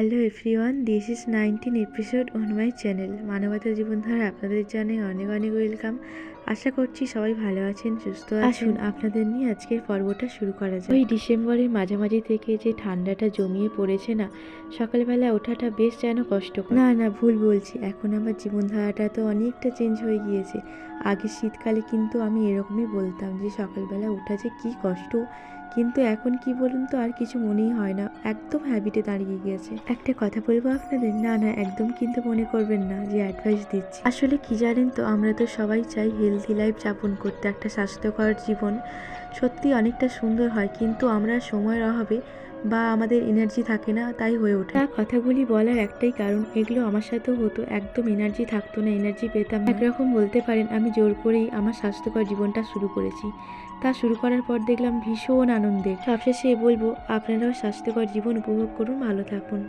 Hello everyone, this is 19 episode on my channel মানবতা জীবনধারা। আপনাদের জানাই অনেক অনেক ওয়েলকাম। আশা করছি সবাই ভালো আছেন, সুস্থ আছেন। আপনাদের নিয়ে আজকের পর্বটা শুরু করা যায়। ওই ডিসেম্বরের মাঝামাঝি থেকে যে ঠান্ডাটা জমিয়ে পড়েছে না, সকালবেলা ওঠাটা বেশ যেন কষ্টকর। না ভুল বলছি, এখন আমার জীবনধারাটা তো অনেকটা চেঞ্জ হয়ে গিয়েছে। আগে শীতকালে কিন্তু আমি এরকমই বলতাম যে সকালবেলা ওঠা যে কী কষ্ট, কিন্তু এখন কি বলুন তো, আর কিছু মনেই হয় না, একদম হ্যাবিটে দাঁড়িয়ে গিয়েছে। একটা কথা বলবো আপনাদের, না একদম কিন্তু মনে করবেন না যে অ্যাডভাইস দিচ্ছি। আসলে কি জানেন তো, আমরা তো সবাই চাই হেলদি লাইফ যাপন করতে, একটা স্বাস্থ্যকর জীবন সত্যি অনেকটা সুন্দর হয়, কিন্তু আমরা সময়ের অভাবে বা আমাদের এনার্জি থাকে না, তাই হয়ে ওঠে। কথাগুলি বলার একটাই কারণ, এগুলো আমার সাথেও হতো, একদম এনার্জি থাকতো না, এনার্জি পেতাম না। একরকম বলতে পারেন আমি জোর করেই আমার স্বাস্থ্যকর জীবনটা শুরু করেছি। তা শুরু করার পর দেখলাম ভীষণ আনন্দের। সবশেষে বলবো, আপনারাও স্বাস্থ্যকর জীবন উপভোগ করুন, ভালো থাকুন।